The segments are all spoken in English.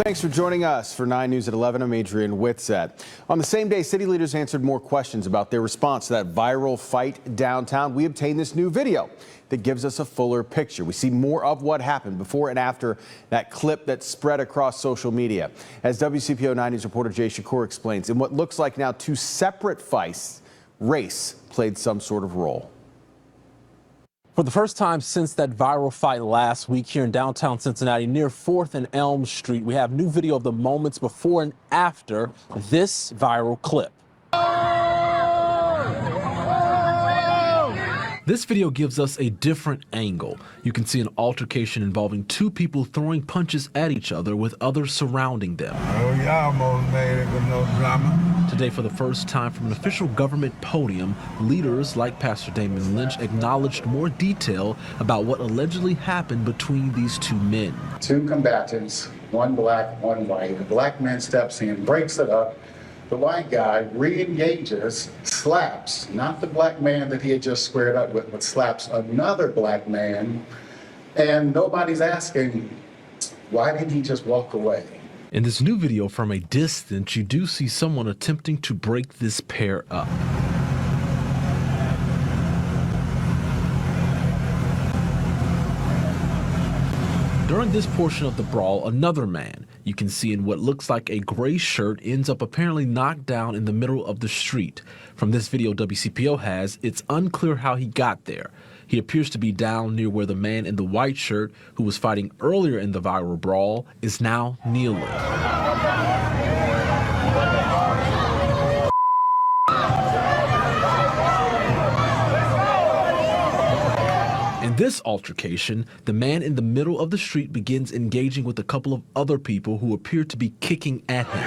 Thanks for joining us for 9 News at 11. I'm Adrian Whitsett. On the same day, city leaders answered more questions about their response to that viral fight downtown. We obtained this new video that gives us a fuller picture. We see more of what happened before and after that clip that spread across social media. As WCPO 9 News reporter Jay Shakur explains, in what looks like now two separate fights, race played some sort of role. For the first time since that viral fight last week here in downtown Cincinnati near 4th and Elm Street, we have new video of the moments before and after this viral clip. This video gives us a different angle. You can see an altercation involving two people throwing punches at each other with others surrounding them. Oh, y'all almost made it with no drama. Today, for the first time from an official government podium, leaders like Pastor Damon Lynch acknowledged more detail about what allegedly happened between these two men. Two combatants, one black, one white. The black man steps in, breaks it up. The white guy re-engages, slaps, not the black man that he had just squared up with, but slaps another black man. And nobody's asking, why didn't he just walk away? In this new video from a distance, you do see someone attempting to break this pair up. During this portion of the brawl, another man you can see in what looks like a gray shirt ends up apparently knocked down in the middle of the street. From this video WCPO has, it's unclear how he got there. He appears to be down near where the man in the white shirt, who was fighting earlier in the viral brawl, is now kneeling. In this altercation, the man in the middle of the street begins engaging with a couple of other people who appear to be kicking at him.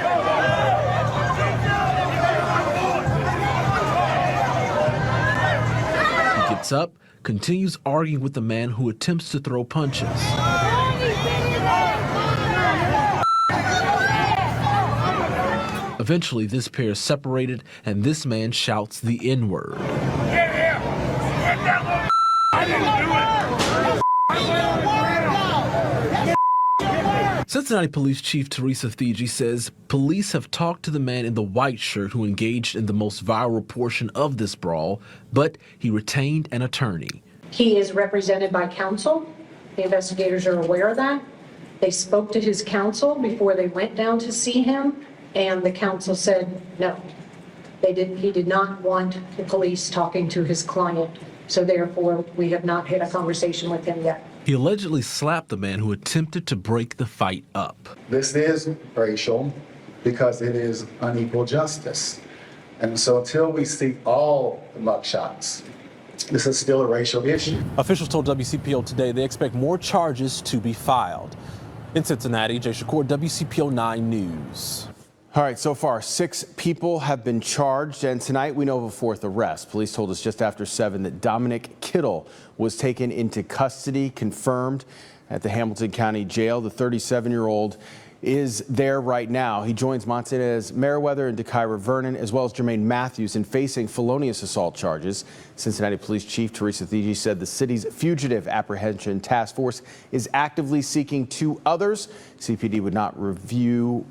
He gets up, continues arguing with the man who attempts to throw punches. Eventually, this pair is separated and this man shouts the N-word. Cincinnati Police Chief Teresa Theetge says police have talked to the man in the white shirt who engaged in the most viral portion of this brawl, but he retained an attorney. He is represented by counsel. The investigators are aware of that. They spoke to his counsel before they went down to see him, and the counsel said no. He did not want the police talking to his client, so therefore we have not had a conversation with him yet. He allegedly slapped the man who attempted to break the fight up. This is racial because it is unequal justice. And so until we see all the mugshots, this is still a racial issue. Officials told WCPO today they expect more charges to be filed. In Cincinnati, Jay Shakur, WCPO 9 News. All right, so far 6 people have been charged, and tonight we know of a 4th arrest. Police told us just after 7 that Dominic Kittle was taken into custody, confirmed at the Hamilton County Jail. The 37-year-old is there right now. He joins Montanez Meriwether and Dekyra Vernon, as well as Jermaine Matthews, in facing felonious assault charges. Cincinnati Police Chief Teresa Theetge said the city's fugitive apprehension task force is actively seeking 2 others. CPD would not review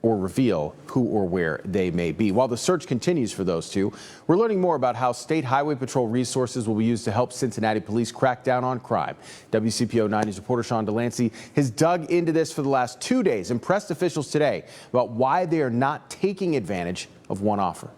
or reveal who or where they may be. While the search continues for those 2, we're learning more about how State Highway Patrol resources will be used to help Cincinnati police crack down on crime. WCPO 9 News reporter Sean Delancey has dug into this for the last 2 days and pressed officials today about why they are not taking advantage of one offer.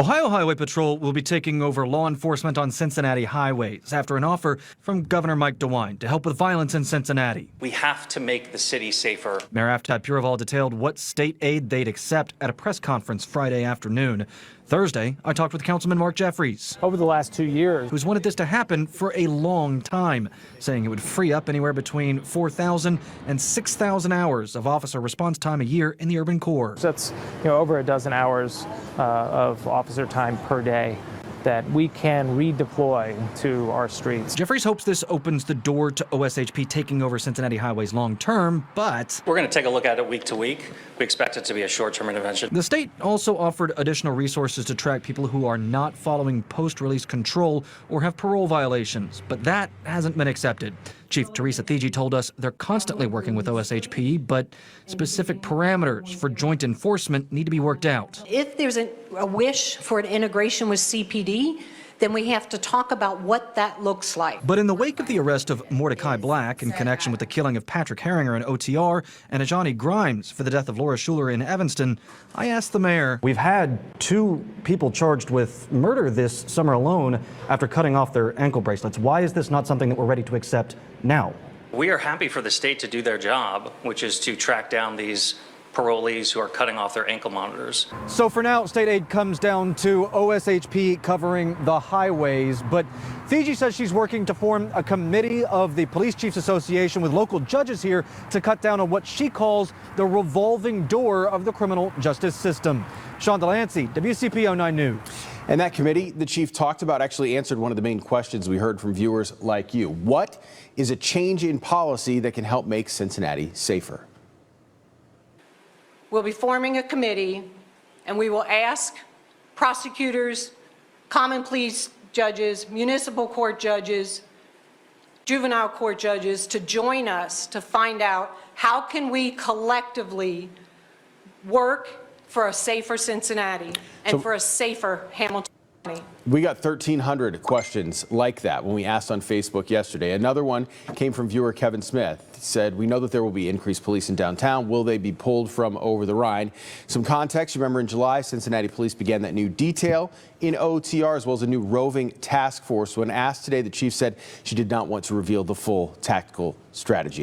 Ohio Highway Patrol will be taking over law enforcement on Cincinnati highways after an offer from Governor Mike DeWine to help with violence in Cincinnati. We have to make the city safer. Mayor Aftad Puraval detailed what state aid they'd accept at a press conference Friday afternoon. Thursday, I talked with Councilman Mark Jeffries. Over the last 2 years, who's wanted this to happen for a long time, saying it would free up anywhere between 4,000 and 6,000 hours of officer response time a year in the urban core. That's over a dozen hours of officer time per day. that we can redeploy to our streets. Jeffries hopes this opens the door to OSHP taking over Cincinnati highways long term, but We're going to take a look at it week to week. We expect it to be a short-term intervention. the state also offered additional resources to track people who are not following post-release control or have parole violations, but that hasn't been accepted. Chief Teresa Theetge told us they're constantly working with OSHP, but specific parameters for joint enforcement need to be worked out. If there's a wish for an integration with CPD, then we have to talk about what that looks like. But in the wake of the arrest of Mordecai Black in connection with the killing of Patrick Herringer in OTR and Ajani Grimes for the death of Laura Schuler in Evanston, I asked the mayor. We've had 2 people charged with murder this summer alone after cutting off their ankle bracelets. Why is this not something that we're ready to accept now? We are happy for the state to do their job, which is to track down these parolees who are cutting off their ankle monitors. So for now, state aid comes down to OSHP covering the highways, but Theetge says she's working to form a committee of the Police Chiefs Association with local judges here to cut down on what she calls the revolving door of the criminal justice system. Sean Delancey, WCPO 9 News. And that committee the chief talked about actually answered one of the main questions we heard from viewers like you. What is a change in policy that can help make Cincinnati safer? We'll be forming a committee, and we will ask prosecutors, common pleas judges, municipal court judges, juvenile court judges to join us to find out how can we collectively work for a safer Cincinnati and for a safer Hamilton County. We got 1,300 questions like that when we asked on Facebook yesterday. Another one came from viewer Kevin Smith. He said, we know that there will be increased police in downtown. Will they be pulled from over the Rhine? Some context, remember in July, Cincinnati police began that new detail in OTR as well as a new roving task force. When asked today, the chief said she did not want to reveal the full tactical strategy.